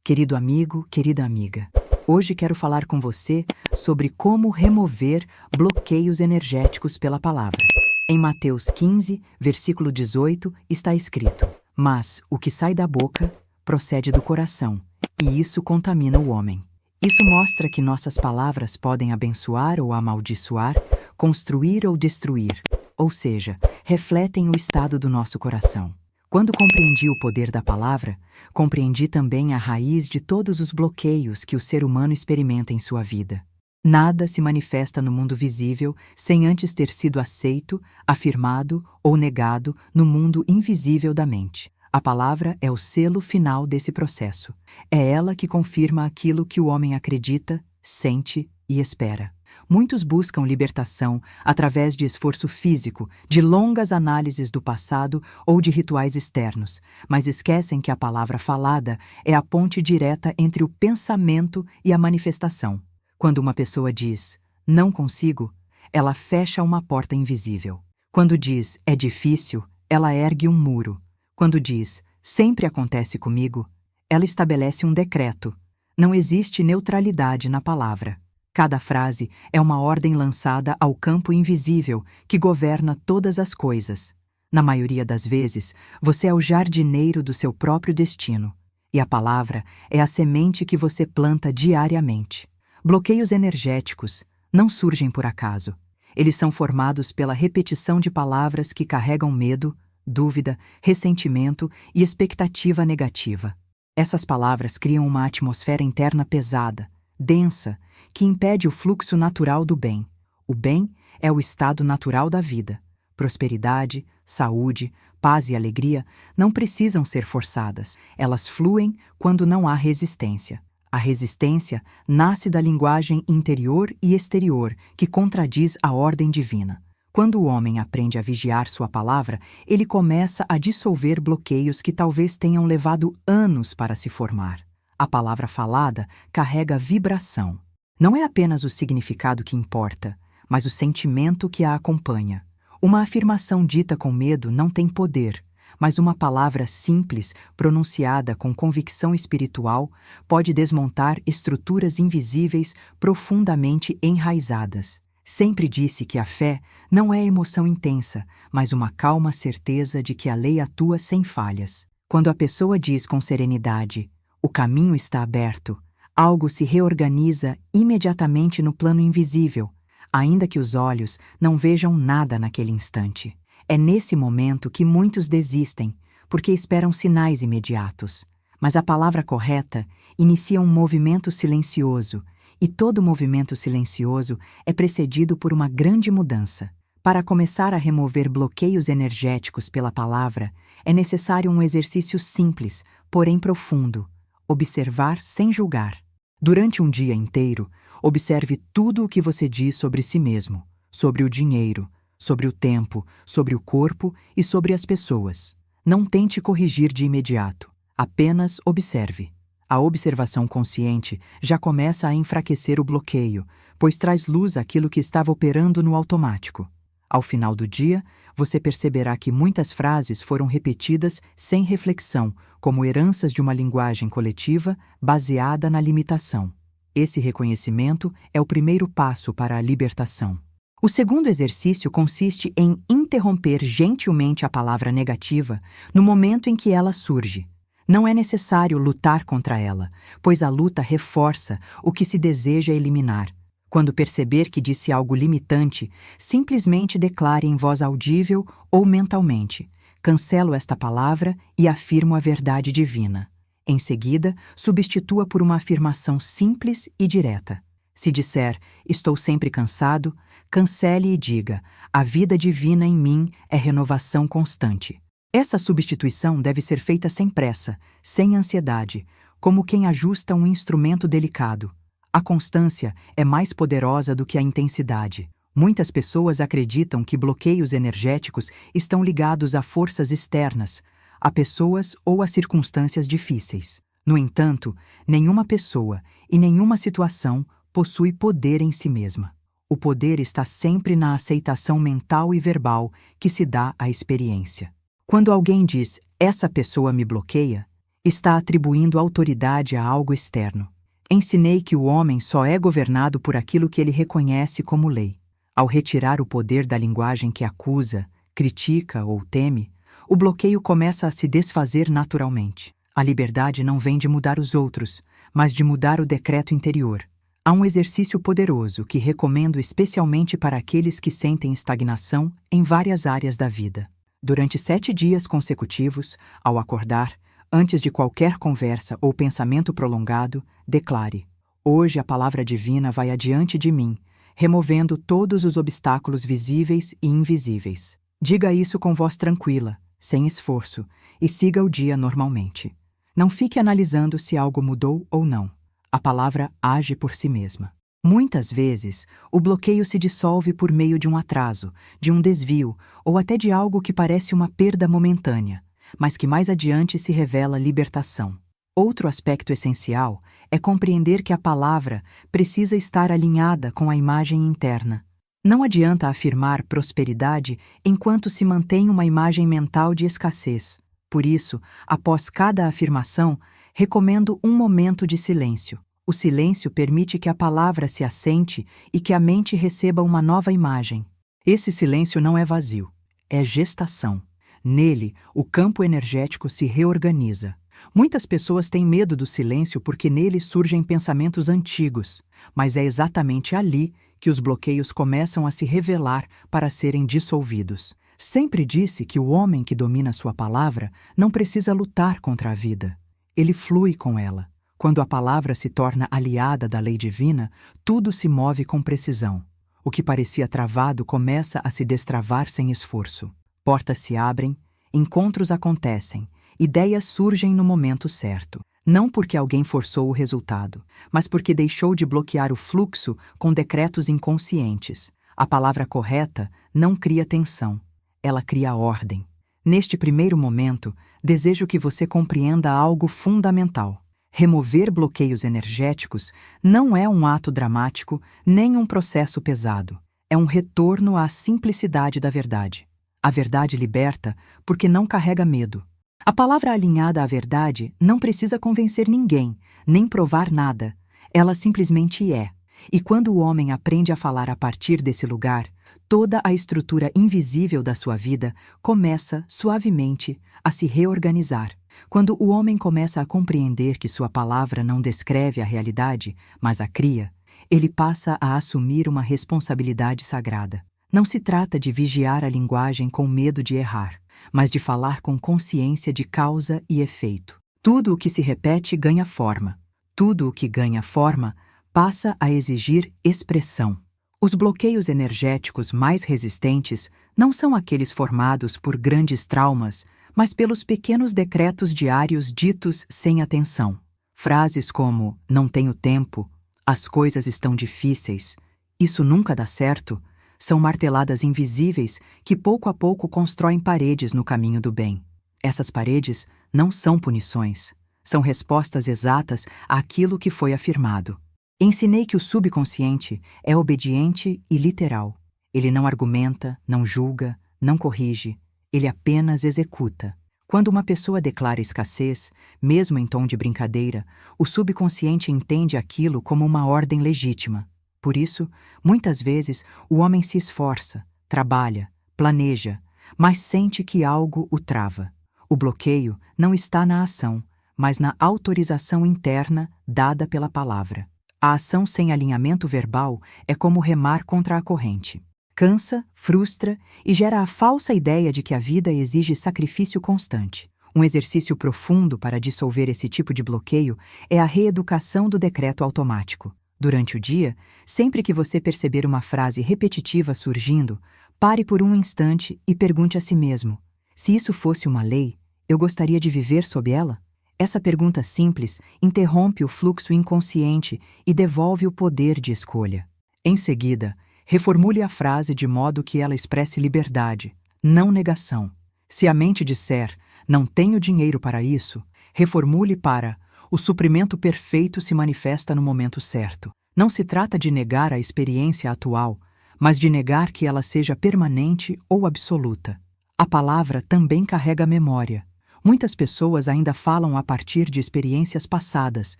Querido amigo, querida amiga, hoje quero falar com você sobre como remover bloqueios energéticos pela palavra. Em Mateus 15, versículo 18, está escrito: "Mas o que sai da boca procede do coração, e isso contamina o homem." Isso mostra que nossas palavras podem abençoar ou amaldiçoar, construir ou destruir, ou seja, refletem o estado do nosso coração. Quando compreendi o poder da palavra, compreendi também a raiz de todos os bloqueios que o ser humano experimenta em sua vida. Nada se manifesta no mundo visível sem antes ter sido aceito, afirmado ou negado no mundo invisível da mente. A palavra é o selo final desse processo. É ela que confirma aquilo que o homem acredita, sente e espera. Muitos buscam libertação através de esforço físico, de longas análises do passado ou de rituais externos, mas esquecem que a palavra falada é a ponte direta entre o pensamento e a manifestação. Quando uma pessoa diz, "não consigo", ela fecha uma porta invisível. Quando diz, "é difícil", ela ergue um muro. Quando diz, "sempre acontece comigo", ela estabelece um decreto. Não existe neutralidade na palavra. Cada frase é uma ordem lançada ao campo invisível que governa todas as coisas. Na maioria das vezes, você é o jardineiro do seu próprio destino, e a palavra é a semente que você planta diariamente. Bloqueios energéticos não surgem por acaso. Eles são formados pela repetição de palavras que carregam medo, dúvida, ressentimento e expectativa negativa. Essas palavras criam uma atmosfera interna pesada, densa, que impede o fluxo natural do bem. O bem é o estado natural da vida. Prosperidade, saúde, paz e alegria não precisam ser forçadas. Elas fluem quando não há resistência. A resistência nasce da linguagem interior e exterior, que contradiz a ordem divina. Quando o homem aprende a vigiar sua palavra, ele começa a dissolver bloqueios que talvez tenham levado anos para se formar. A palavra falada carrega vibração. Não é apenas o significado que importa, mas o sentimento que a acompanha. Uma afirmação dita com medo não tem poder, mas uma palavra simples, pronunciada com convicção espiritual, pode desmontar estruturas invisíveis profundamente enraizadas. Sempre disse que a fé não é emoção intensa, mas uma calma certeza de que a lei atua sem falhas. Quando a pessoa diz com serenidade, "o caminho está aberto", algo se reorganiza imediatamente no plano invisível, ainda que os olhos não vejam nada naquele instante. É nesse momento que muitos desistem, porque esperam sinais imediatos. Mas a palavra correta inicia um movimento silencioso, e todo movimento silencioso é precedido por uma grande mudança. Para começar a remover bloqueios energéticos pela palavra, é necessário um exercício simples, porém profundo: observar sem julgar. Durante um dia inteiro, observe tudo o que você diz sobre si mesmo, sobre o dinheiro, sobre o tempo, sobre o corpo e sobre as pessoas. Não tente corrigir de imediato, apenas observe. A observação consciente já começa a enfraquecer o bloqueio, pois traz luz àquilo que estava operando no automático. Ao final do dia, você perceberá que muitas frases foram repetidas sem reflexão, como heranças de uma linguagem coletiva baseada na limitação. Esse reconhecimento é o primeiro passo para a libertação. O segundo exercício consiste em interromper gentilmente a palavra negativa no momento em que ela surge. Não é necessário lutar contra ela, pois a luta reforça o que se deseja eliminar. Quando perceber que disse algo limitante, simplesmente declare em voz audível ou mentalmente: "cancelo esta palavra e afirmo a verdade divina." Em seguida, substitua por uma afirmação simples e direta. Se disser, "estou sempre cansado", cancele e diga, "a vida divina em mim é renovação constante." Essa substituição deve ser feita sem pressa, sem ansiedade, como quem ajusta um instrumento delicado. A constância é mais poderosa do que a intensidade. Muitas pessoas acreditam que bloqueios energéticos estão ligados a forças externas, a pessoas ou a circunstâncias difíceis. No entanto, nenhuma pessoa e nenhuma situação possui poder em si mesma. O poder está sempre na aceitação mental e verbal que se dá à experiência. Quando alguém diz, "essa pessoa me bloqueia", Está atribuindo autoridade a algo externo. Ensinei que o homem só é governado por aquilo que ele reconhece como lei. Ao retirar o poder da linguagem que acusa, critica ou teme, o bloqueio começa a se desfazer naturalmente. A liberdade não vem de mudar os outros, mas de mudar o decreto interior. Há um exercício poderoso que recomendo especialmente para aqueles que sentem estagnação em várias áreas da vida. Durante 7 dias consecutivos, ao acordar, antes de qualquer conversa ou pensamento prolongado, declare: hoje a palavra divina vai adiante de mim, removendo todos os obstáculos visíveis e invisíveis. Diga isso com voz tranquila, sem esforço, e siga o dia normalmente. Não fique analisando se algo mudou ou não. A palavra age por si mesma. Muitas vezes, o bloqueio se dissolve por meio de um atraso, de um desvio ou até de algo que parece uma perda momentânea, mas que mais adiante se revela libertação. Outro aspecto essencial é compreender que a palavra precisa estar alinhada com a imagem interna. Não adianta afirmar prosperidade enquanto se mantém uma imagem mental de escassez. Por isso, após cada afirmação, recomendo um momento de silêncio. O silêncio permite que a palavra se assente e que a mente receba uma nova imagem. Esse silêncio não é vazio, é gestação. Nele, o campo energético se reorganiza. Muitas pessoas têm medo do silêncio porque nele surgem pensamentos antigos, mas é exatamente ali que os bloqueios começam a se revelar para serem dissolvidos. Sempre disse que o homem que domina sua palavra não precisa lutar contra a vida. Ele flui com ela. Quando a palavra se torna aliada da lei divina, tudo se move com precisão. O que parecia travado começa a se destravar sem esforço. Portas se abrem, encontros acontecem, ideias surgem no momento certo. Não porque alguém forçou o resultado, mas porque deixou de bloquear o fluxo com decretos inconscientes. A palavra correta não cria tensão, ela cria ordem. Neste primeiro momento, desejo que você compreenda algo fundamental. Remover bloqueios energéticos não é um ato dramático nem um processo pesado. É um retorno à simplicidade da verdade. A verdade liberta porque não carrega medo. A palavra alinhada à verdade não precisa convencer ninguém, nem provar nada. Ela simplesmente é. E quando o homem aprende a falar a partir desse lugar, toda a estrutura invisível da sua vida começa, suavemente, a se reorganizar. Quando o homem começa a compreender que sua palavra não descreve a realidade, mas a cria, ele passa a assumir uma responsabilidade sagrada. Não se trata de vigiar a linguagem com medo de errar, mas de falar com consciência de causa e efeito. Tudo o que se repete ganha forma. Tudo o que ganha forma passa a exigir expressão. Os bloqueios energéticos mais resistentes não são aqueles formados por grandes traumas, mas pelos pequenos decretos diários ditos sem atenção. Frases como "não tenho tempo", "as coisas estão difíceis", "isso nunca dá certo", são marteladas invisíveis que pouco a pouco constroem paredes no caminho do bem. Essas paredes não são punições, são respostas exatas àquilo que foi afirmado. Ensinei que o subconsciente é obediente e literal. Ele não argumenta, não julga, não corrige, ele apenas executa. Quando uma pessoa declara escassez, mesmo em tom de brincadeira, o subconsciente entende aquilo como uma ordem legítima. Por isso, muitas vezes, o homem se esforça, trabalha, planeja, mas sente que algo o trava. O bloqueio não está na ação, mas na autorização interna dada pela palavra. A ação sem alinhamento verbal é como remar contra a corrente. Cansa, frustra e gera a falsa ideia de que a vida exige sacrifício constante. Um exercício profundo para dissolver esse tipo de bloqueio é a reeducação do decreto automático. Durante o dia, sempre que você perceber uma frase repetitiva surgindo, pare por um instante e pergunte a si mesmo: se isso fosse uma lei, eu gostaria de viver sob ela? Essa pergunta simples interrompe o fluxo inconsciente e devolve o poder de escolha. Em seguida, reformule a frase de modo que ela expresse liberdade, não negação. Se a mente disser "não tenho dinheiro para isso", reformule para "o suprimento perfeito se manifesta no momento certo". Não se trata de negar a experiência atual, mas de negar que ela seja permanente ou absoluta. A palavra também carrega memória. Muitas pessoas ainda falam a partir de experiências passadas,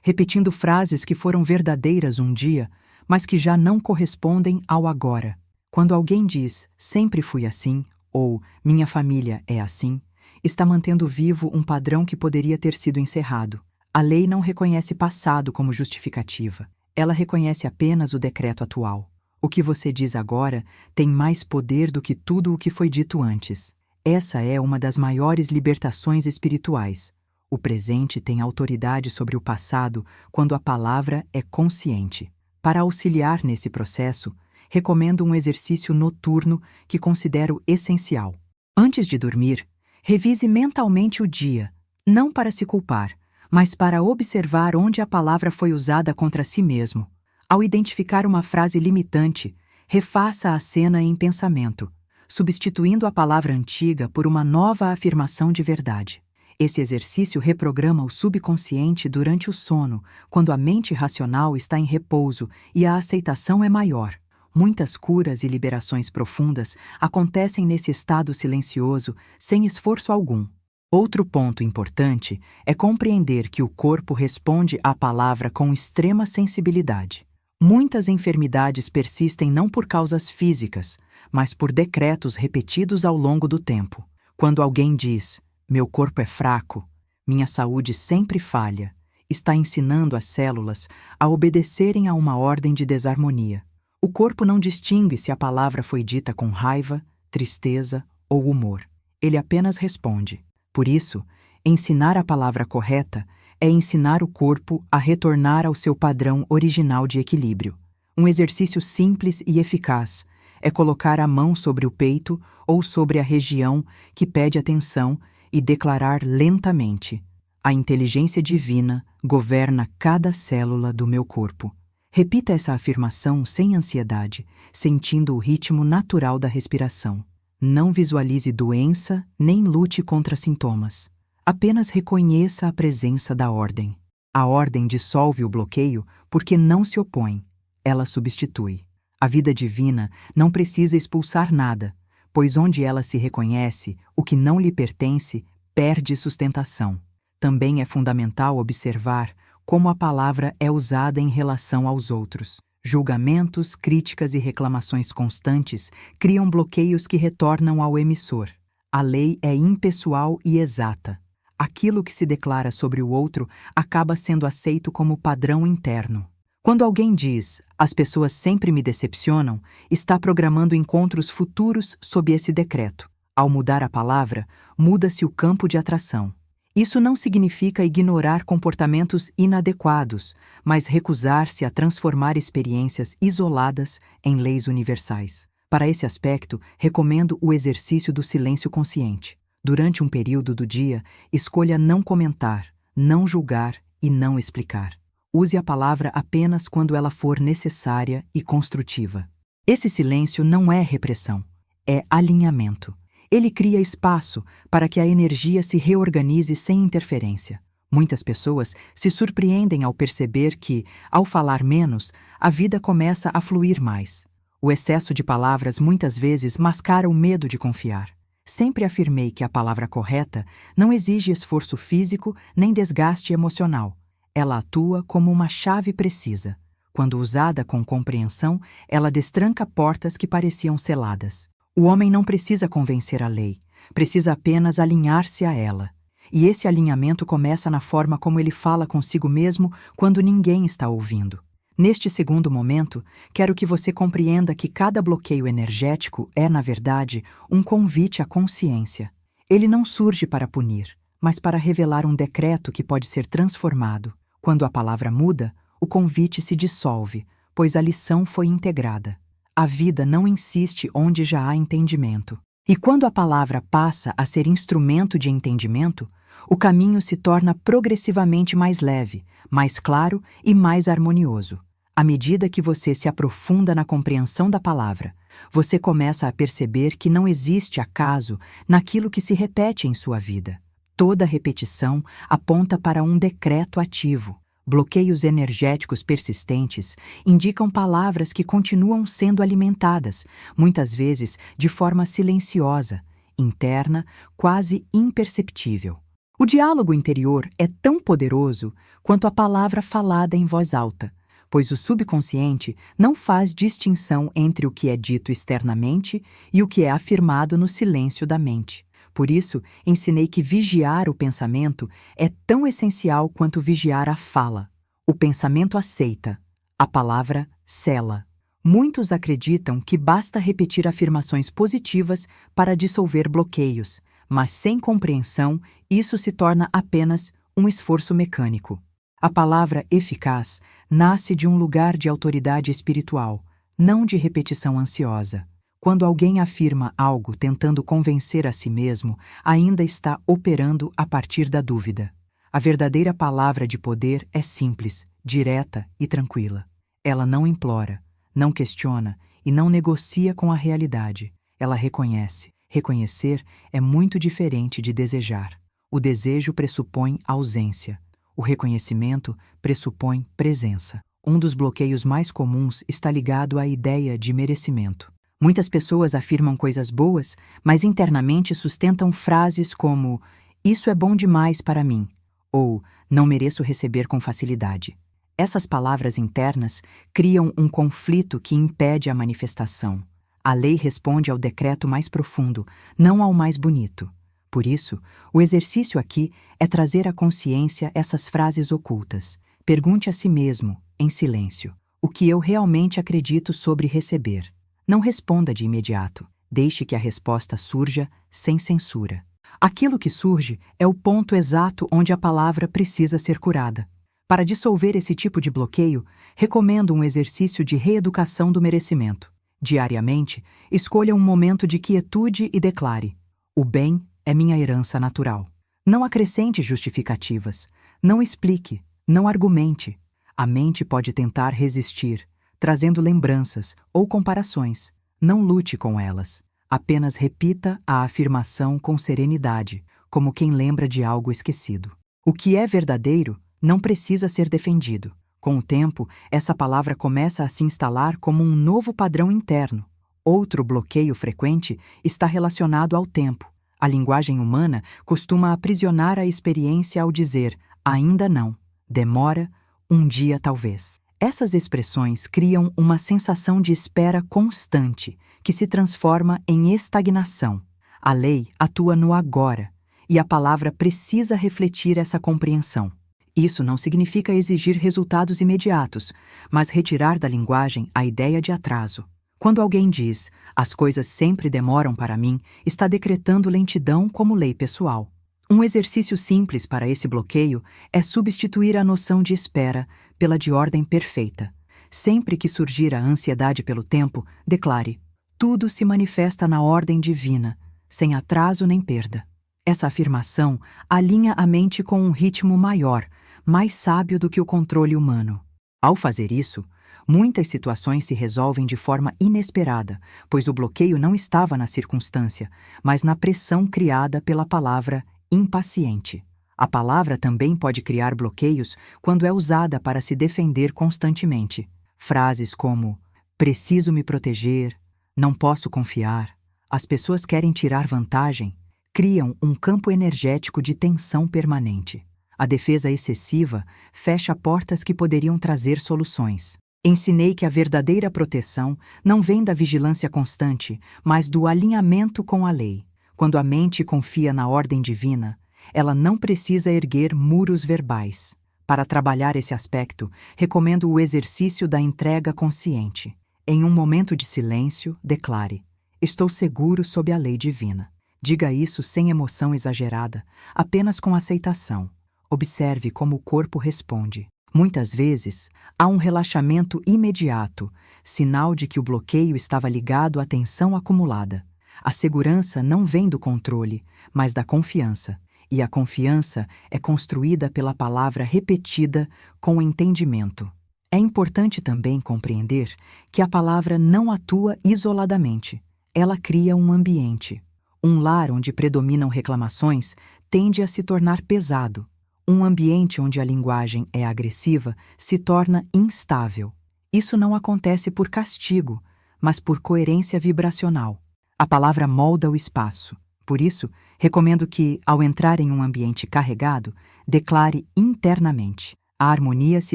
repetindo frases que foram verdadeiras um dia, mas que já não correspondem ao agora. Quando alguém diz "sempre fui assim" ou "minha família é assim", está mantendo vivo um padrão que poderia ter sido encerrado. A lei não reconhece passado como justificativa. Ela reconhece apenas o decreto atual. O que você diz agora tem mais poder do que tudo o que foi dito antes. Essa é uma das maiores libertações espirituais. O presente tem autoridade sobre o passado quando a palavra é consciente. Para auxiliar nesse processo, recomendo um exercício noturno que considero essencial. Antes de dormir, revise mentalmente o dia, não para se culpar, mas para observar onde a palavra foi usada contra si mesmo. Ao identificar uma frase limitante, refaça a cena em pensamento, substituindo a palavra antiga por uma nova afirmação de verdade. Esse exercício reprograma o subconsciente durante o sono, quando a mente racional está em repouso e a aceitação é maior. Muitas curas e liberações profundas acontecem nesse estado silencioso, sem esforço algum. Outro ponto importante é compreender que o corpo responde à palavra com extrema sensibilidade. Muitas enfermidades persistem não por causas físicas, mas por decretos repetidos ao longo do tempo. Quando alguém diz, "meu corpo é fraco, minha saúde sempre falha", está ensinando as células a obedecerem a uma ordem de desarmonia. O corpo não distingue se a palavra foi dita com raiva, tristeza ou humor. Ele apenas responde. Por isso, ensinar a palavra correta é ensinar o corpo a retornar ao seu padrão original de equilíbrio. Um exercício simples e eficaz é colocar a mão sobre o peito ou sobre a região que pede atenção e declarar lentamente: "A inteligência divina governa cada célula do meu corpo." Repita essa afirmação sem ansiedade, sentindo o ritmo natural da respiração. Não visualize doença nem lute contra sintomas. Apenas reconheça a presença da ordem. A ordem dissolve o bloqueio porque não se opõe. Ela substitui. A vida divina não precisa expulsar nada, pois onde ela se reconhece, o que não lhe pertence perde sustentação. Também é fundamental observar como a palavra é usada em relação aos outros. Julgamentos, críticas e reclamações constantes criam bloqueios que retornam ao emissor. A lei é impessoal e exata. Aquilo que se declara sobre o outro acaba sendo aceito como padrão interno. Quando alguém diz, "as pessoas sempre me decepcionam", está programando encontros futuros sob esse decreto. Ao mudar a palavra, muda-se o campo de atração. Isso não significa ignorar comportamentos inadequados, mas recusar-se a transformar experiências isoladas em leis universais. Para esse aspecto, recomendo o exercício do silêncio consciente. Durante um período do dia, escolha não comentar, não julgar e não explicar. Use a palavra apenas quando ela for necessária e construtiva. Esse silêncio não é repressão, é alinhamento. Ele cria espaço para que a energia se reorganize sem interferência. Muitas pessoas se surpreendem ao perceber que, ao falar menos, a vida começa a fluir mais. O excesso de palavras muitas vezes mascara o medo de confiar. Sempre afirmei que a palavra correta não exige esforço físico nem desgaste emocional. Ela atua como uma chave precisa. Quando usada com compreensão, ela destranca portas que pareciam seladas. O homem não precisa convencer a lei, precisa apenas alinhar-se a ela. E esse alinhamento começa na forma como ele fala consigo mesmo quando ninguém está ouvindo. Neste segundo momento, quero que você compreenda que cada bloqueio energético é, na verdade, um convite à consciência. Ele não surge para punir, mas para revelar um decreto que pode ser transformado. Quando a palavra muda, o convite se dissolve, pois a lição foi integrada. A vida não insiste onde já há entendimento. E quando a palavra passa a ser instrumento de entendimento, o caminho se torna progressivamente mais leve, mais claro e mais harmonioso. À medida que você se aprofunda na compreensão da palavra, você começa a perceber que não existe acaso naquilo que se repete em sua vida. Toda repetição aponta para um decreto ativo. Bloqueios energéticos persistentes indicam palavras que continuam sendo alimentadas, muitas vezes de forma silenciosa, interna, quase imperceptível. O diálogo interior é tão poderoso quanto a palavra falada em voz alta, pois o subconsciente não faz distinção entre o que é dito externamente e o que é afirmado no silêncio da mente. Por isso, ensinei que vigiar o pensamento é tão essencial quanto vigiar a fala. O pensamento aceita, a palavra sela. Muitos acreditam que basta repetir afirmações positivas para dissolver bloqueios, mas sem compreensão, isso se torna apenas um esforço mecânico. A palavra eficaz nasce de um lugar de autoridade espiritual, não de repetição ansiosa. Quando alguém afirma algo tentando convencer a si mesmo, ainda está operando a partir da dúvida. A verdadeira palavra de poder é simples, direta e tranquila. Ela não implora, não questiona e não negocia com a realidade. Ela reconhece. Reconhecer é muito diferente de desejar. O desejo pressupõe ausência. O reconhecimento pressupõe presença. Um dos bloqueios mais comuns está ligado à ideia de merecimento. Muitas pessoas afirmam coisas boas, mas internamente sustentam frases como "isso é bom demais para mim" ou "não mereço receber com facilidade". Essas palavras internas criam um conflito que impede a manifestação. A lei responde ao decreto mais profundo, não ao mais bonito. Por isso, o exercício aqui é trazer à consciência essas frases ocultas. Pergunte a si mesmo, em silêncio, o que eu realmente acredito sobre receber. Não responda de imediato. Deixe que a resposta surja sem censura. Aquilo que surge é o ponto exato onde a palavra precisa ser curada. Para dissolver esse tipo de bloqueio, recomendo um exercício de reeducação do merecimento. Diariamente, escolha um momento de quietude e declare: "O bem é minha herança natural". Não acrescente justificativas. Não explique. Não argumente. A mente pode tentar resistir, trazendo lembranças ou comparações. Não lute com elas. Apenas repita a afirmação com serenidade, como quem lembra de algo esquecido. O que é verdadeiro não precisa ser defendido. Com o tempo, essa palavra começa a se instalar como um novo padrão interno. Outro bloqueio frequente está relacionado ao tempo. A linguagem humana costuma aprisionar a experiência ao dizer "ainda não", "demora", "um dia talvez". Essas expressões criam uma sensação de espera constante, que se transforma em estagnação. A lei atua no agora, e a palavra precisa refletir essa compreensão. Isso não significa exigir resultados imediatos, mas retirar da linguagem a ideia de atraso. Quando alguém diz "as coisas sempre demoram para mim", está decretando lentidão como lei pessoal. Um exercício simples para esse bloqueio é substituir a noção de espera pela de ordem perfeita. Sempre que surgir a ansiedade pelo tempo, declare: "tudo se manifesta na ordem divina, sem atraso nem perda". Essa afirmação alinha a mente com um ritmo maior, mais sábio do que o controle humano. Ao fazer isso, muitas situações se resolvem de forma inesperada, pois o bloqueio não estava na circunstância, mas na pressão criada pela palavra impaciente. A palavra também pode criar bloqueios quando é usada para se defender constantemente. Frases como "preciso me proteger", "não posso confiar", "as pessoas querem tirar vantagem", criam um campo energético de tensão permanente. A defesa excessiva fecha portas que poderiam trazer soluções. Ensinei que a verdadeira proteção não vem da vigilância constante, mas do alinhamento com a lei. Quando a mente confia na ordem divina, ela não precisa erguer muros verbais. Para trabalhar esse aspecto, recomendo o exercício da entrega consciente. Em um momento de silêncio, declare: "estou seguro sob a lei divina". Diga isso sem emoção exagerada, apenas com aceitação. Observe como o corpo responde. Muitas vezes, há um relaxamento imediato, sinal de que o bloqueio estava ligado à tensão acumulada. A segurança não vem do controle, mas da confiança. E a confiança é construída pela palavra repetida com entendimento. É importante também compreender que a palavra não atua isoladamente. Ela cria um ambiente. Um lar onde predominam reclamações tende a se tornar pesado. Um ambiente onde a linguagem é agressiva se torna instável. Isso não acontece por castigo, mas por coerência vibracional. A palavra molda o espaço. Por isso, Recomendo que, ao entrar em um ambiente carregado, declare internamente: a harmonia se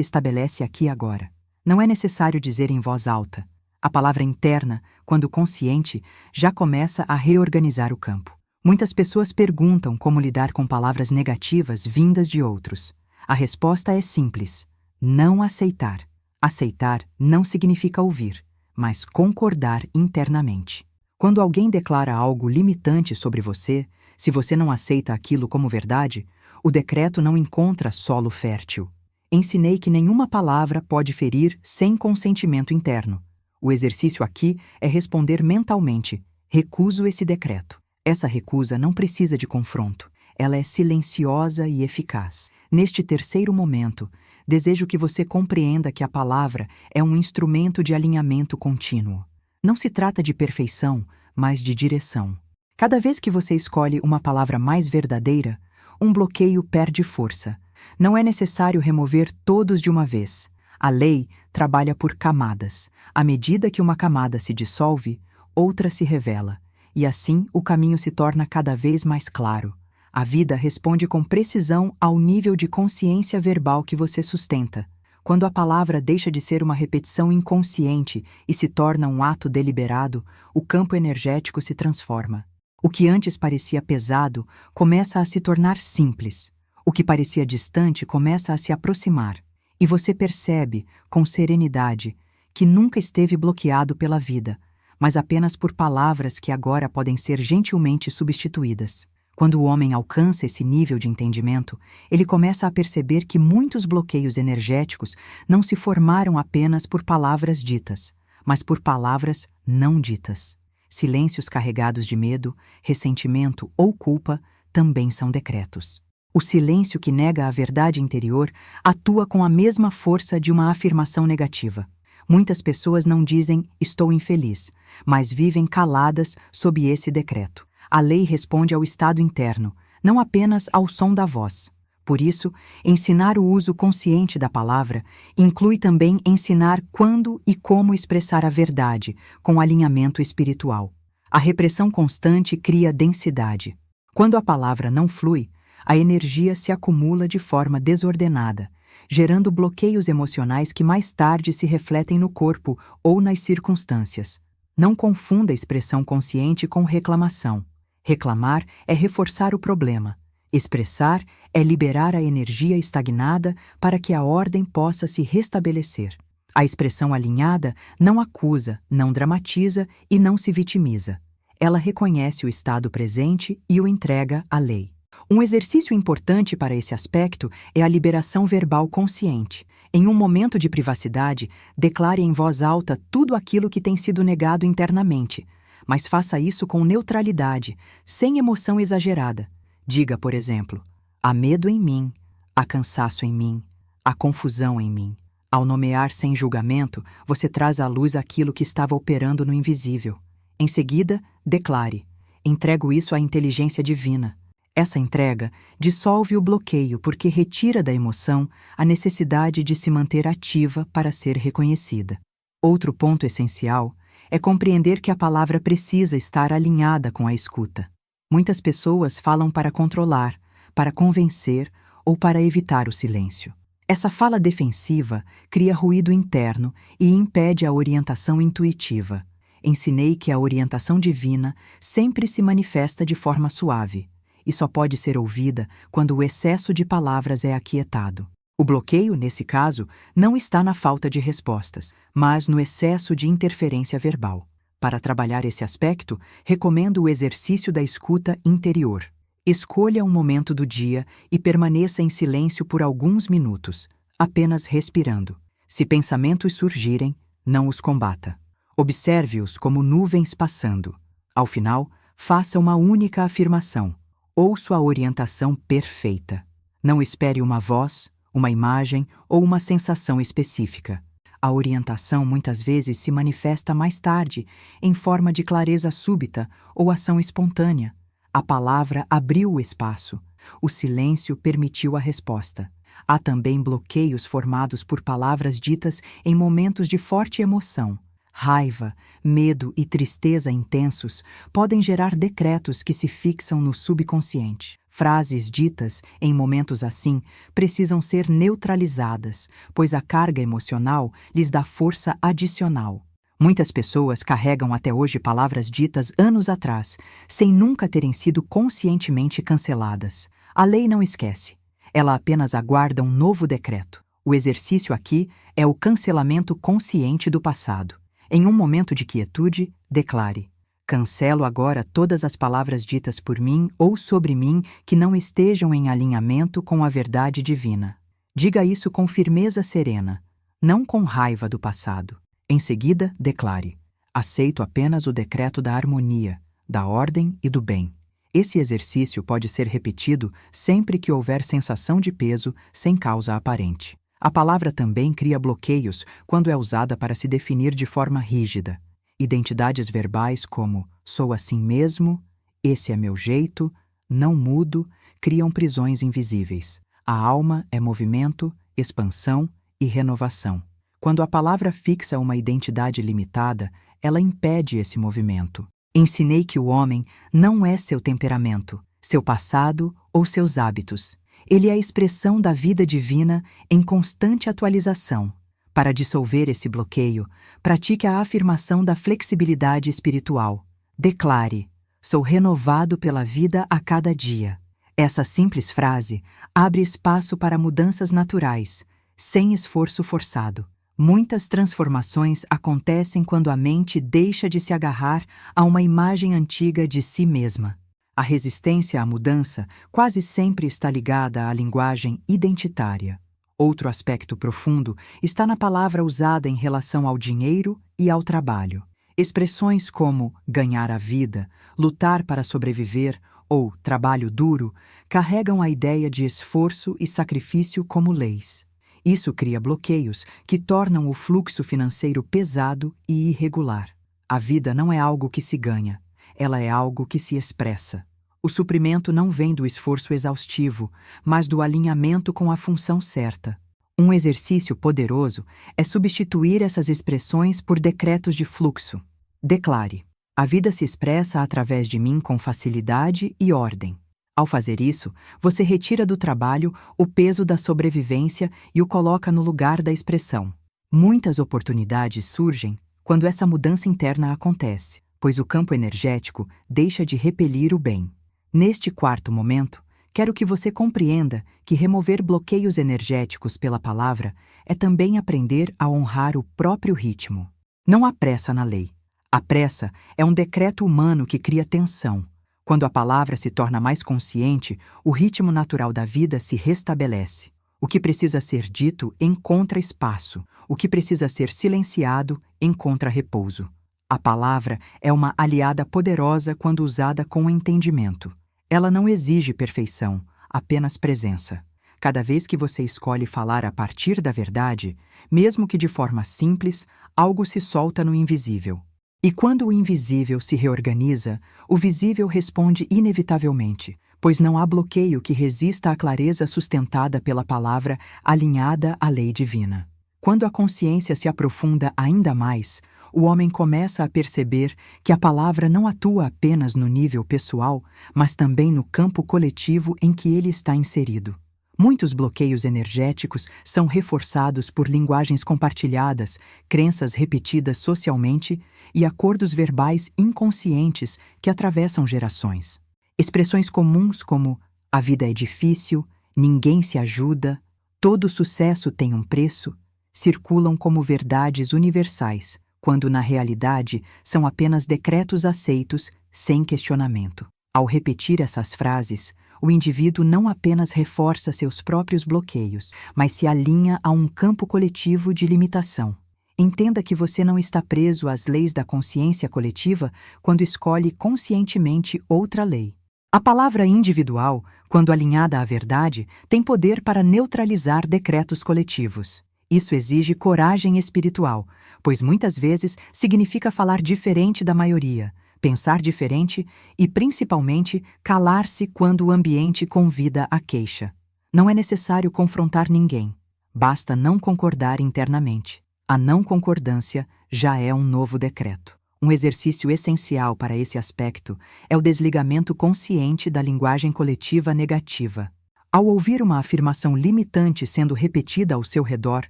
estabelece aqui e agora. Não é necessário dizer em voz alta. A palavra interna, quando consciente, já começa a reorganizar o campo. Muitas pessoas perguntam como lidar com palavras negativas vindas de outros. A resposta é simples: não aceitar. Aceitar não significa ouvir, mas concordar internamente. Quando alguém declara algo limitante sobre você, se você não aceita aquilo como verdade, o decreto não encontra solo fértil. Ensinei que nenhuma palavra pode ferir sem consentimento interno. O exercício aqui é responder mentalmente: recuso esse decreto. Essa recusa não precisa de confronto. Ela é silenciosa e eficaz. Neste terceiro momento, desejo que você compreenda que a palavra é um instrumento de alinhamento contínuo. Não se trata de perfeição, mas de direção. Cada vez que você escolhe uma palavra mais verdadeira, um bloqueio perde força. Não é necessário remover todos de uma vez. A lei trabalha por camadas. À medida que uma camada se dissolve, outra se revela. E assim o caminho se torna cada vez mais claro. A vida responde com precisão ao nível de consciência verbal que você sustenta. Quando a palavra deixa de ser uma repetição inconsciente e se torna um ato deliberado, o campo energético se transforma. O que antes parecia pesado começa a se tornar simples. O que parecia distante começa a se aproximar. E você percebe, com serenidade, que nunca esteve bloqueado pela vida, mas apenas por palavras que agora podem ser gentilmente substituídas. Quando o homem alcança esse nível de entendimento, ele começa a perceber que muitos bloqueios energéticos não se formaram apenas por palavras ditas, mas por palavras não ditas. Silêncios carregados de medo, ressentimento ou culpa também são decretos. O silêncio que nega a verdade interior atua com a mesma força de uma afirmação negativa. Muitas pessoas não dizem "estou infeliz", mas vivem caladas sob esse decreto. A lei responde ao estado interno, não apenas ao som da voz. Por isso, ensinar o uso consciente da palavra inclui também ensinar quando e como expressar a verdade, com alinhamento espiritual. A repressão constante cria densidade. Quando a palavra não flui, a energia se acumula de forma desordenada, gerando bloqueios emocionais que mais tarde se refletem no corpo ou nas circunstâncias. Não confunda expressão consciente com reclamação. Reclamar é reforçar o problema. Expressar é liberar a energia estagnada para que a ordem possa se restabelecer. A expressão alinhada não acusa, não dramatiza e não se vitimiza. Ela reconhece o estado presente e o entrega à lei. Um exercício importante para esse aspecto é a liberação verbal consciente. Em um momento de privacidade, declare em voz alta tudo aquilo que tem sido negado internamente, mas faça isso com neutralidade, sem emoção exagerada. Diga, por exemplo: há medo em mim, há cansaço em mim, há confusão em mim. Ao nomear sem julgamento, você traz à luz aquilo que estava operando no invisível. Em seguida, declare: entrego isso à inteligência divina. Essa entrega dissolve o bloqueio porque retira da emoção a necessidade de se manter ativa para ser reconhecida. Outro ponto essencial é compreender que a palavra precisa estar alinhada com a escuta. Muitas pessoas falam para controlar, para convencer ou para evitar o silêncio. Essa fala defensiva cria ruído interno e impede a orientação intuitiva. Ensinei que a orientação divina sempre se manifesta de forma suave e só pode ser ouvida quando o excesso de palavras é aquietado. O bloqueio, nesse caso, não está na falta de respostas, mas no excesso de interferência verbal. Para trabalhar esse aspecto, recomendo o exercício da escuta interior. Escolha um momento do dia e permaneça em silêncio por alguns minutos, apenas respirando. Se pensamentos surgirem, não os combata. Observe-os como nuvens passando. Ao final, faça uma única afirmação. Ouço a orientação perfeita. Não espere uma voz, uma imagem ou uma sensação específica. A orientação muitas vezes se manifesta mais tarde, em forma de clareza súbita ou ação espontânea. A palavra abriu o espaço. O silêncio permitiu a resposta. Há também bloqueios formados por palavras ditas em momentos de forte emoção. raiva, medo e tristeza intensos podem gerar decretos que se fixam no subconsciente. Frases ditas em momentos assim precisam ser neutralizadas, pois a carga emocional lhes dá força adicional. Muitas pessoas carregam até hoje palavras ditas anos atrás, sem nunca terem sido conscientemente canceladas. A lei não esquece. Ela apenas aguarda um novo decreto. O exercício aqui é o cancelamento consciente do passado. Em um momento de quietude, declare: cancelo agora todas as palavras ditas por mim ou sobre mim que não estejam em alinhamento com a verdade divina. Diga isso com firmeza serena, não com raiva do passado. Em seguida, declare: aceito apenas o decreto da harmonia, da ordem e do bem. Esse exercício pode ser repetido sempre que houver sensação de peso sem causa aparente. A palavra também cria bloqueios quando é usada para se definir de forma rígida. Identidades verbais como sou assim mesmo, esse é meu jeito, não mudo, criam prisões invisíveis. A alma é movimento, expansão e renovação. Quando a palavra fixa uma identidade limitada, ela impede esse movimento. Ensinei que o homem não é seu temperamento, seu passado ou seus hábitos. Ele é a expressão da vida divina em constante atualização. Para dissolver esse bloqueio, pratique a afirmação da flexibilidade espiritual. Declare: sou renovado pela vida a cada dia. Essa simples frase abre espaço para mudanças naturais, sem esforço forçado. Muitas transformações acontecem quando a mente deixa de se agarrar a uma imagem antiga de si mesma. A resistência à mudança quase sempre está ligada à linguagem identitária. Outro aspecto profundo está na palavra usada em relação ao dinheiro e ao trabalho. Expressões como ganhar a vida, lutar para sobreviver ou trabalho duro carregam a ideia de esforço e sacrifício como leis. Isso cria bloqueios que tornam o fluxo financeiro pesado e irregular. A vida não é algo que se ganha, ela é algo que se expressa. O suprimento não vem do esforço exaustivo, mas do alinhamento com a função certa. Um exercício poderoso é substituir essas expressões por decretos de fluxo. Declare: a vida se expressa através de mim com facilidade e ordem. Ao fazer isso, você retira do trabalho o peso da sobrevivência e o coloca no lugar da expressão. Muitas oportunidades surgem quando essa mudança interna acontece, pois o campo energético deixa de repelir o bem. Neste quarto momento, quero que você compreenda que remover bloqueios energéticos pela palavra é também aprender a honrar o próprio ritmo. Não há pressa na lei. A pressa é um decreto humano que cria tensão. Quando a palavra se torna mais consciente, o ritmo natural da vida se restabelece. O que precisa ser dito encontra espaço. O que precisa ser silenciado encontra repouso. A palavra é uma aliada poderosa quando usada com entendimento. Ela não exige perfeição, apenas presença. Cada vez que você escolhe falar a partir da verdade, mesmo que de forma simples, algo se solta no invisível. E quando o invisível se reorganiza, o visível responde inevitavelmente, pois não há bloqueio que resista à clareza sustentada pela palavra alinhada à lei divina. Quando a consciência se aprofunda ainda mais, o homem começa a perceber que a palavra não atua apenas no nível pessoal, mas também no campo coletivo em que ele está inserido. Muitos bloqueios energéticos são reforçados por linguagens compartilhadas, crenças repetidas socialmente e acordos verbais inconscientes que atravessam gerações. Expressões comuns como a vida é difícil, ninguém se ajuda, todo sucesso tem um preço, circulam como verdades universais, quando na realidade são apenas decretos aceitos sem questionamento. Ao repetir essas frases, o indivíduo não apenas reforça seus próprios bloqueios, mas se alinha a um campo coletivo de limitação. Entenda que você não está preso às leis da consciência coletiva quando escolhe conscientemente outra lei. A palavra individual, quando alinhada à verdade, tem poder para neutralizar decretos coletivos. Isso exige coragem espiritual, pois muitas vezes significa falar diferente da maioria, pensar diferente e, principalmente, calar-se quando o ambiente convida à queixa. Não é necessário confrontar ninguém, basta não concordar internamente. A não concordância já é um novo decreto. Um exercício essencial para esse aspecto é o desligamento consciente da linguagem coletiva negativa. Ao ouvir uma afirmação limitante sendo repetida ao seu redor,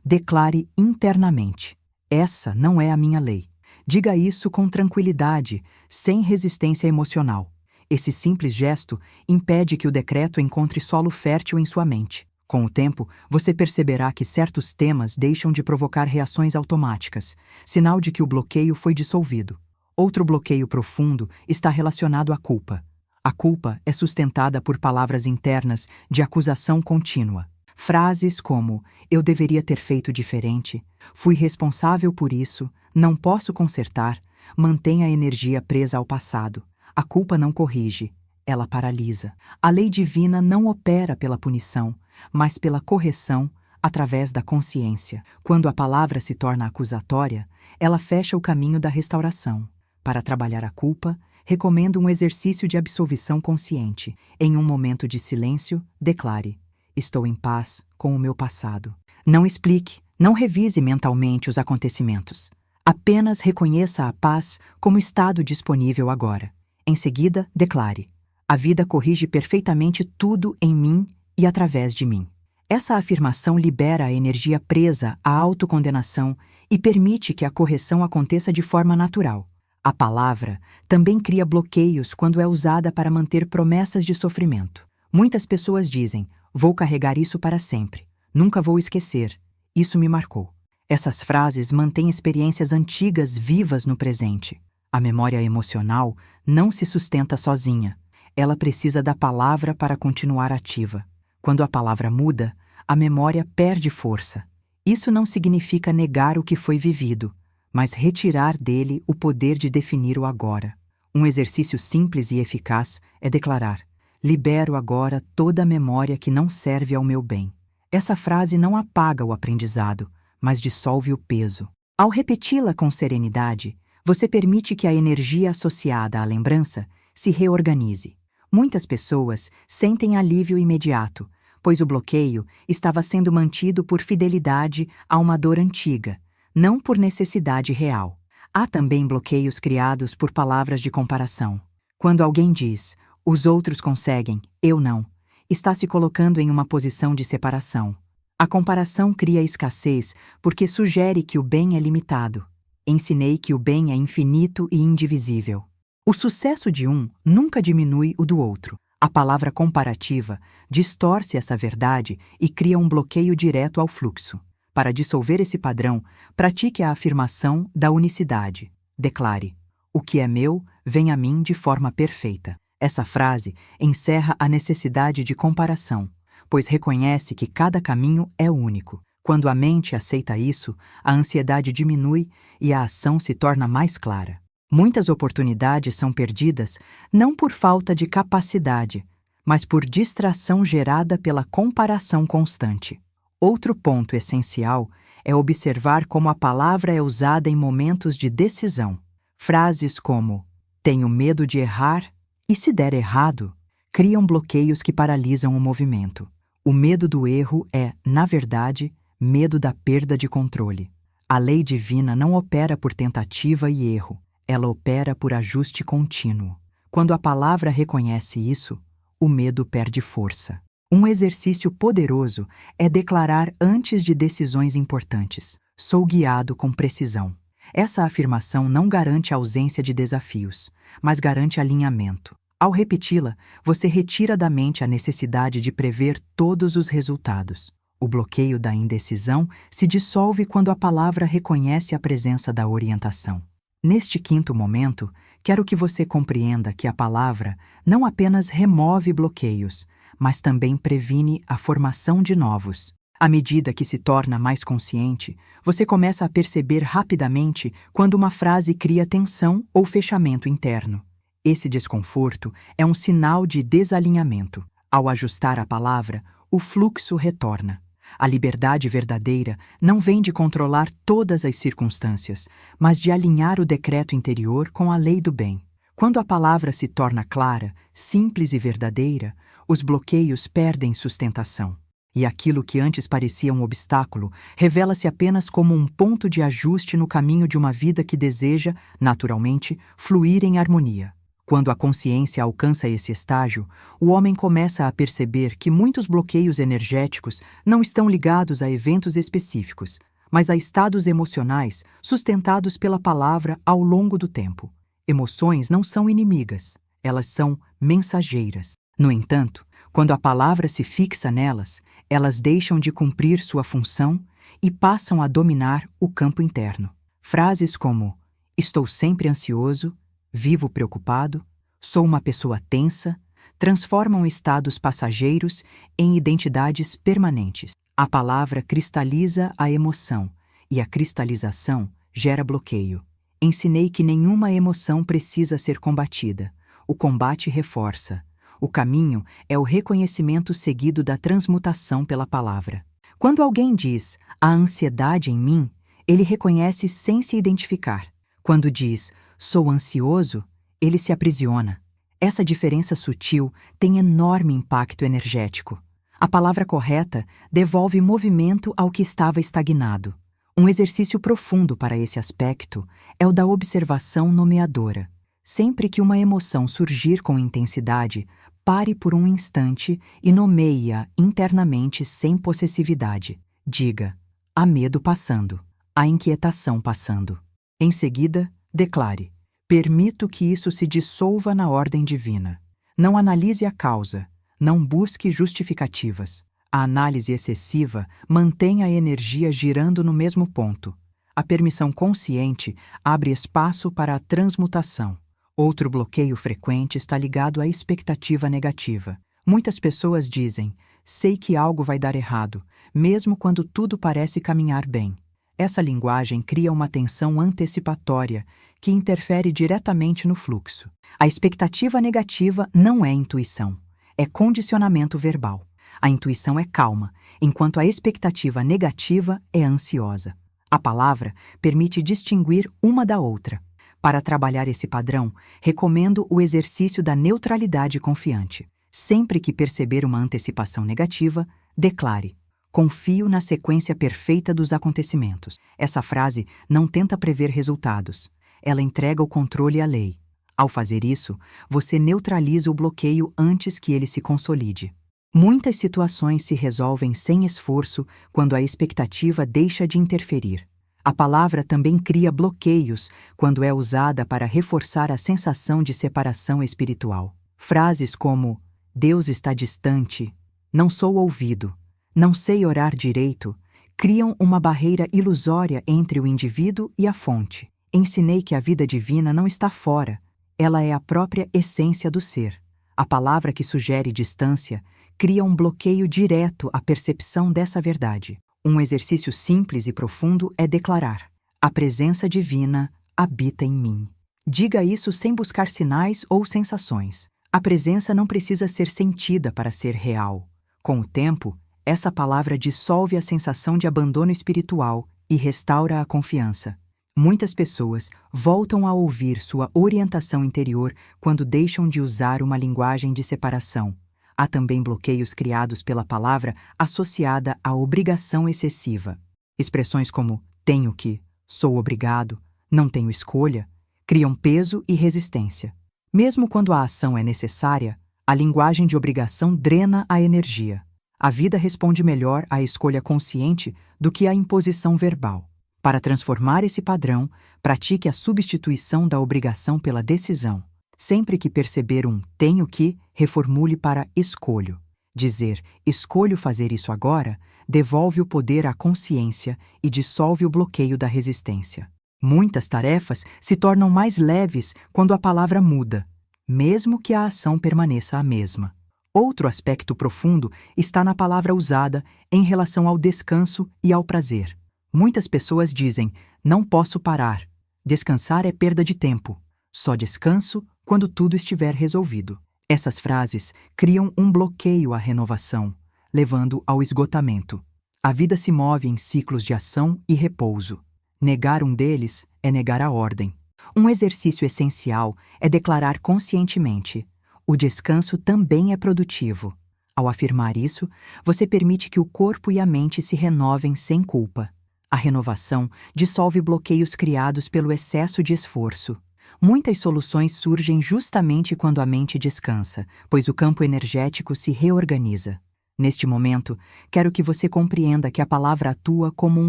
declare internamente: essa não é a minha lei. Diga isso com tranquilidade, sem resistência emocional. Esse simples gesto impede que o decreto encontre solo fértil em sua mente. Com o tempo, você perceberá que certos temas deixam de provocar reações automáticas, sinal de que o bloqueio foi dissolvido. Outro bloqueio profundo está relacionado à culpa. A culpa é sustentada por palavras internas de acusação contínua. Frases como: eu deveria ter feito diferente, fui responsável por isso, não posso consertar, mantém a energia presa ao passado. A culpa não corrige, ela paralisa. A lei divina não opera pela punição, mas pela correção através da consciência. Quando a palavra se torna acusatória, ela fecha o caminho da restauração. Para trabalhar a culpa, recomendo um exercício de absolvição consciente. Em um momento de silêncio, declare: estou em paz com o meu passado. Não explique, não revise mentalmente os acontecimentos. Apenas reconheça a paz como estado disponível agora. Em seguida, declare: a vida corrige perfeitamente tudo em mim e através de mim. Essa afirmação libera a energia presa à autocondenação e permite que a correção aconteça de forma natural. A palavra também cria bloqueios quando é usada para manter promessas de sofrimento. Muitas pessoas dizem: vou carregar isso para sempre, nunca vou esquecer, isso me marcou. Essas frases mantêm experiências antigas vivas no presente. A memória emocional não se sustenta sozinha. Ela precisa da palavra para continuar ativa. Quando a palavra muda, a memória perde força. Isso não significa negar o que foi vivido, mas retirar dele o poder de definir o agora. Um exercício simples e eficaz é declarar: libero agora toda a memória que não serve ao meu bem. Essa frase não apaga o aprendizado, mas dissolve o peso. Ao repeti-la com serenidade, você permite que a energia associada à lembrança se reorganize. Muitas pessoas sentem alívio imediato, pois o bloqueio estava sendo mantido por fidelidade a uma dor antiga, não por necessidade real. Há também bloqueios criados por palavras de comparação. Quando alguém diz: os outros conseguem, eu não, está se colocando em uma posição de separação. A comparação cria escassez porque sugere que o bem é limitado. Ensinei que o bem é infinito e indivisível. O sucesso de um nunca diminui o do outro. A palavra comparativa distorce essa verdade e cria um bloqueio direto ao fluxo. Para dissolver esse padrão, pratique a afirmação da unicidade. Declare: o que é meu vem a mim de forma perfeita. Essa frase encerra a necessidade de comparação, pois reconhece que cada caminho é único. Quando a mente aceita isso, a ansiedade diminui e a ação se torna mais clara. Muitas oportunidades são perdidas não por falta de capacidade, mas por distração gerada pela comparação constante. Outro ponto essencial é observar como a palavra é usada em momentos de decisão. Frases como "tenho medo de errar" e "se der errado" criam bloqueios que paralisam o movimento. O medo do erro é, na verdade, medo da perda de controle. A lei divina não opera por tentativa e erro. Ela opera por ajuste contínuo. Quando a palavra reconhece isso, o medo perde força. Um exercício poderoso é declarar antes de decisões importantes: sou guiado com precisão. Essa afirmação não garante a ausência de desafios, mas garante alinhamento. Ao repeti-la, você retira da mente a necessidade de prever todos os resultados. O bloqueio da indecisão se dissolve quando a palavra reconhece a presença da orientação. Neste quinto momento, quero que você compreenda que a palavra não apenas remove bloqueios, mas também previne a formação de novos. À medida que se torna mais consciente, você começa a perceber rapidamente quando uma frase cria tensão ou fechamento interno. Esse desconforto é um sinal de desalinhamento. Ao ajustar a palavra, o fluxo retorna. A liberdade verdadeira não vem de controlar todas as circunstâncias, mas de alinhar o decreto interior com a lei do bem. Quando a palavra se torna clara, simples e verdadeira, os bloqueios perdem sustentação. E aquilo que antes parecia um obstáculo revela-se apenas como um ponto de ajuste no caminho de uma vida que deseja, naturalmente, fluir em harmonia. Quando a consciência alcança esse estágio, o homem começa a perceber que muitos bloqueios energéticos não estão ligados a eventos específicos, mas a estados emocionais sustentados pela palavra ao longo do tempo. Emoções não são inimigas, elas são mensageiras. No entanto, quando a palavra se fixa nelas, elas deixam de cumprir sua função e passam a dominar o campo interno. Frases como "estou sempre ansioso", "vivo preocupado", "sou uma pessoa tensa", transformam estados passageiros em identidades permanentes. A palavra cristaliza a emoção, e a cristalização gera bloqueio. Ensinei que nenhuma emoção precisa ser combatida. O combate reforça. O caminho é o reconhecimento seguido da transmutação pela palavra. Quando alguém diz "há ansiedade em mim", ele reconhece sem se identificar. Quando diz "sou ansioso", ele se aprisiona. Essa diferença sutil tem enorme impacto energético. A palavra correta devolve movimento ao que estava estagnado. Um exercício profundo para esse aspecto é o da observação nomeadora. Sempre que uma emoção surgir com intensidade, pare por um instante e nomeie-a internamente sem possessividade. Diga: há medo passando, há inquietação passando. Em seguida, declare: permito que isso se dissolva na ordem divina. Não analise a causa, não busque justificativas. A análise excessiva mantém a energia girando no mesmo ponto. A permissão consciente abre espaço para a transmutação. Outro bloqueio frequente está ligado à expectativa negativa. Muitas pessoas dizem: sei que algo vai dar errado, mesmo quando tudo parece caminhar bem. Essa linguagem cria uma tensão antecipatória que interfere diretamente no fluxo. A expectativa negativa não é intuição, é condicionamento verbal. A intuição é calma, enquanto a expectativa negativa é ansiosa. A palavra permite distinguir uma da outra. Para trabalhar esse padrão, recomendo o exercício da neutralidade confiante. Sempre que perceber uma antecipação negativa, declare: confio na sequência perfeita dos acontecimentos. Essa frase não tenta prever resultados. Ela entrega o controle à lei. Ao fazer isso, você neutraliza o bloqueio antes que ele se consolide. Muitas situações se resolvem sem esforço quando a expectativa deixa de interferir. A palavra também cria bloqueios quando é usada para reforçar a sensação de separação espiritual. Frases como "Deus está distante", "não sou ouvido", "não sei orar direito", criam uma barreira ilusória entre o indivíduo e a fonte. Ensinei que a vida divina não está fora, ela é a própria essência do ser. A palavra que sugere distância cria um bloqueio direto à percepção dessa verdade. Um exercício simples e profundo é declarar: a presença divina habita em mim. Diga isso sem buscar sinais ou sensações. A presença não precisa ser sentida para ser real. Com o tempo, essa palavra dissolve a sensação de abandono espiritual e restaura a confiança. Muitas pessoas voltam a ouvir sua orientação interior quando deixam de usar uma linguagem de separação. Há também bloqueios criados pela palavra associada à obrigação excessiva. Expressões como "tenho que", "sou obrigado", "não tenho escolha", criam peso e resistência. Mesmo quando a ação é necessária, a linguagem de obrigação drena a energia. A vida responde melhor à escolha consciente do que à imposição verbal. Para transformar esse padrão, pratique a substituição da obrigação pela decisão. Sempre que perceber um "tenho que", reformule para "escolho". Dizer "escolho fazer isso agora" devolve o poder à consciência e dissolve o bloqueio da resistência. Muitas tarefas se tornam mais leves quando a palavra muda, mesmo que a ação permaneça a mesma. Outro aspecto profundo está na palavra usada em relação ao descanso e ao prazer. Muitas pessoas dizem: não posso parar. Descansar é perda de tempo. Só descanso quando tudo estiver resolvido. Essas frases criam um bloqueio à renovação, levando ao esgotamento. A vida se move em ciclos de ação e repouso. Negar um deles é negar a ordem. Um exercício essencial é declarar conscientemente: o descanso também é produtivo. Ao afirmar isso, você permite que o corpo e a mente se renovem sem culpa. A renovação dissolve bloqueios criados pelo excesso de esforço. Muitas soluções surgem justamente quando a mente descansa, pois o campo energético se reorganiza. Neste momento, quero que você compreenda que a palavra atua como um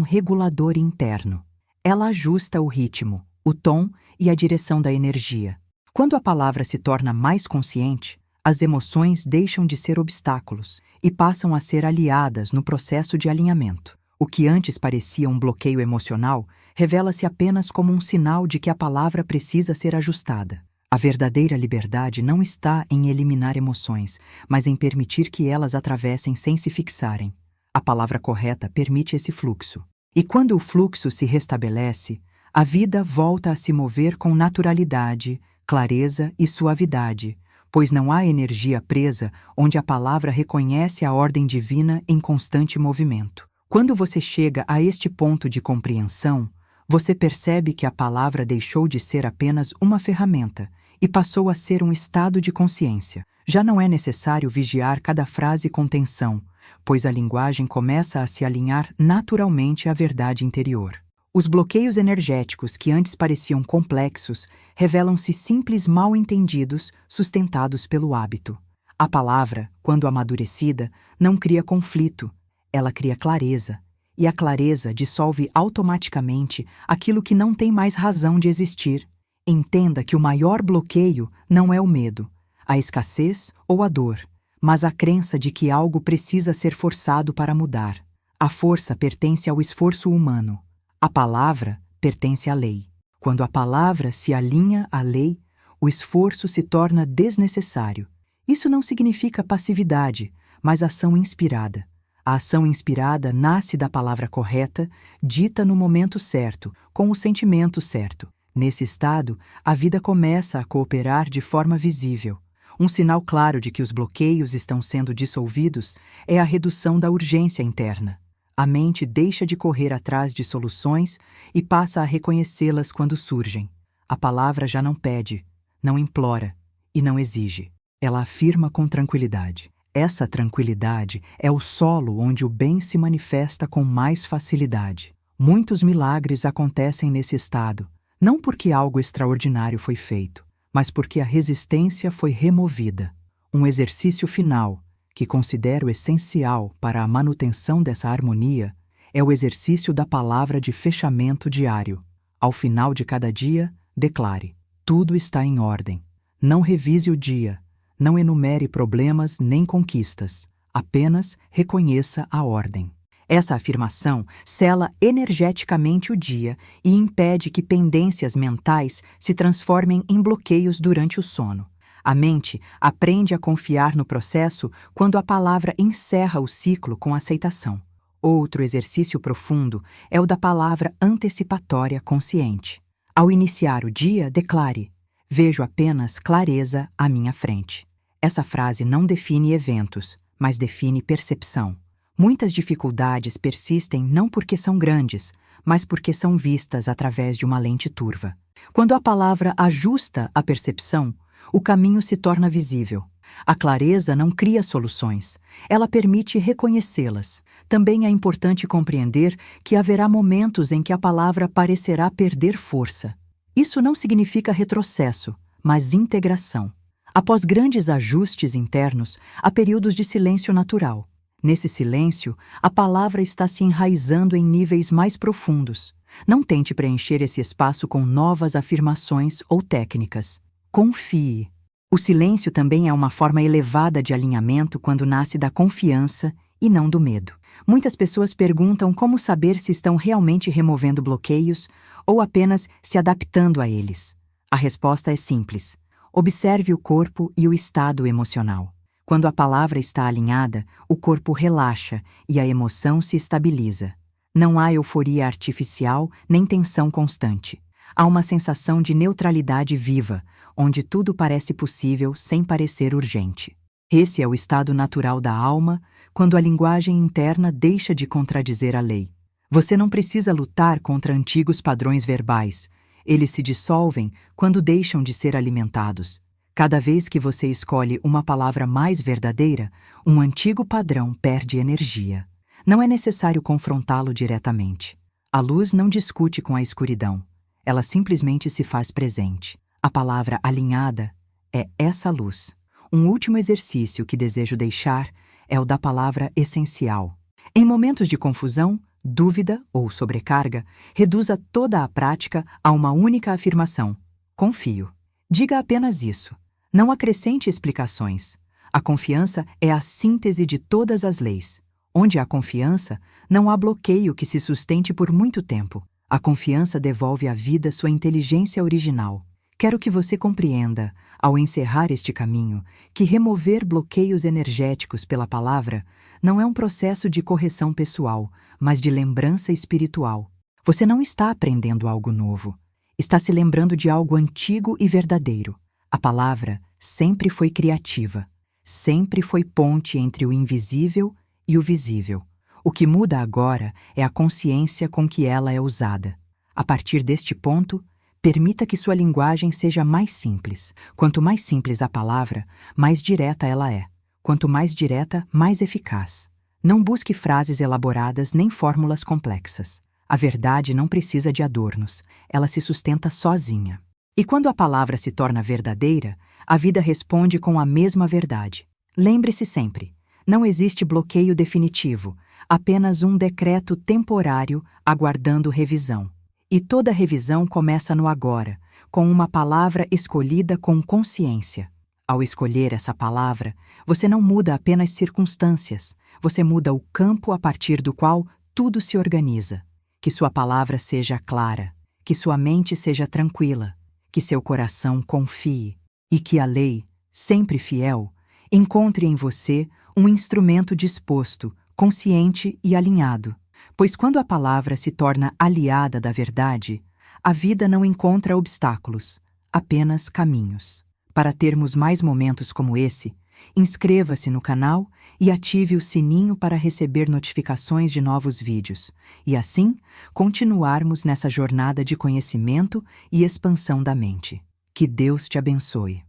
regulador interno. Ela ajusta o ritmo, o tom e a direção da energia. Quando a palavra se torna mais consciente, as emoções deixam de ser obstáculos e passam a ser aliadas no processo de alinhamento. O que antes parecia um bloqueio emocional revela-se apenas como um sinal de que a palavra precisa ser ajustada. A verdadeira liberdade não está em eliminar emoções, mas em permitir que elas atravessem sem se fixarem. A palavra correta permite esse fluxo. E quando o fluxo se restabelece, a vida volta a se mover com naturalidade, clareza e suavidade, pois não há energia presa onde a palavra reconhece a ordem divina em constante movimento. Quando você chega a este ponto de compreensão, você percebe que a palavra deixou de ser apenas uma ferramenta e passou a ser um estado de consciência. Já não é necessário vigiar cada frase com tensão, pois a linguagem começa a se alinhar naturalmente à verdade interior. Os bloqueios energéticos que antes pareciam complexos revelam-se simples mal-entendidos sustentados pelo hábito. A palavra, quando amadurecida, não cria conflito, ela cria clareza, e a clareza dissolve automaticamente aquilo que não tem mais razão de existir. Entenda que o maior bloqueio não é o medo, a escassez ou a dor, mas a crença de que algo precisa ser forçado para mudar. A força pertence ao esforço humano. A palavra pertence à lei. Quando a palavra se alinha à lei, o esforço se torna desnecessário. Isso não significa passividade, mas ação inspirada. A ação inspirada nasce da palavra correta, dita no momento certo, com o sentimento certo. Nesse estado, a vida começa a cooperar de forma visível. Um sinal claro de que os bloqueios estão sendo dissolvidos é a redução da urgência interna. A mente deixa de correr atrás de soluções e passa a reconhecê-las quando surgem. A palavra já não pede, não implora e não exige. Ela afirma com tranquilidade. Essa tranquilidade é o solo onde o bem se manifesta com mais facilidade. Muitos milagres acontecem nesse estado, não porque algo extraordinário foi feito, mas porque a resistência foi removida. Um exercício final, que considero essencial para a manutenção dessa harmonia, é o exercício da palavra de fechamento diário. Ao final de cada dia, declare: tudo está em ordem. Não revise o dia. Não enumere problemas nem conquistas, apenas reconheça a ordem. Essa afirmação sela energeticamente o dia e impede que pendências mentais se transformem em bloqueios durante o sono. A mente aprende a confiar no processo quando a palavra encerra o ciclo com aceitação. Outro exercício profundo é o da palavra antecipatória consciente. Ao iniciar o dia, declare: vejo apenas clareza à minha frente. Essa frase não define eventos, mas define percepção. Muitas dificuldades persistem não porque são grandes, mas porque são vistas através de uma lente turva. Quando a palavra ajusta a percepção, o caminho se torna visível. A clareza não cria soluções, ela permite reconhecê-las. Também é importante compreender que haverá momentos em que a palavra parecerá perder força. Isso não significa retrocesso, mas integração. Após grandes ajustes internos, há períodos de silêncio natural. Nesse silêncio, a palavra está se enraizando em níveis mais profundos. Não tente preencher esse espaço com novas afirmações ou técnicas. Confie. O silêncio também é uma forma elevada de alinhamento quando nasce da confiança e não do medo. Muitas pessoas perguntam como saber se estão realmente removendo bloqueios ou apenas se adaptando a eles. A resposta é simples. Observe o corpo e o estado emocional. Quando a palavra está alinhada, o corpo relaxa e a emoção se estabiliza. Não há euforia artificial nem tensão constante. Há uma sensação de neutralidade viva, onde tudo parece possível sem parecer urgente. Esse é o estado natural da alma, quando a linguagem interna deixa de contradizer a lei. Você não precisa lutar contra antigos padrões verbais. Eles se dissolvem quando deixam de ser alimentados. Cada vez que você escolhe uma palavra mais verdadeira, um antigo padrão perde energia. Não é necessário confrontá-lo diretamente. A luz não discute com a escuridão. Ela simplesmente se faz presente. A palavra alinhada é essa luz. Um último exercício que desejo deixar é o da palavra essencial. Em momentos de confusão, dúvida ou sobrecarga, reduza toda a prática a uma única afirmação: confio. Diga apenas isso. Não acrescente explicações. A confiança é a síntese de todas as leis. Onde há confiança, não há bloqueio que se sustente por muito tempo. A confiança devolve à vida sua inteligência original. Quero que você compreenda, ao encerrar este caminho, que remover bloqueios energéticos pela palavra não é um processo de correção pessoal, mas de lembrança espiritual. Você não está aprendendo algo novo. Está se lembrando de algo antigo e verdadeiro. A palavra sempre foi criativa. Sempre foi ponte entre o invisível e o visível. O que muda agora é a consciência com que ela é usada. A partir deste ponto, permita que sua linguagem seja mais simples. Quanto mais simples a palavra, mais direta ela é. Quanto mais direta, mais eficaz. Não busque frases elaboradas nem fórmulas complexas. A verdade não precisa de adornos. Ela se sustenta sozinha. E quando a palavra se torna verdadeira, a vida responde com a mesma verdade. Lembre-se sempre, não existe bloqueio definitivo, apenas um decreto temporário aguardando revisão. E toda revisão começa no agora, com uma palavra escolhida com consciência. Ao escolher essa palavra, você não muda apenas circunstâncias, você muda o campo a partir do qual tudo se organiza. Que sua palavra seja clara, que sua mente seja tranquila, que seu coração confie e que a lei, sempre fiel, encontre em você um instrumento disposto, consciente e alinhado. Pois quando a palavra se torna aliada da verdade, a vida não encontra obstáculos, apenas caminhos. Para termos mais momentos como esse, inscreva-se no canal e ative o sininho para receber notificações de novos vídeos, e assim continuarmos nessa jornada de conhecimento e expansão da mente. Que Deus te abençoe.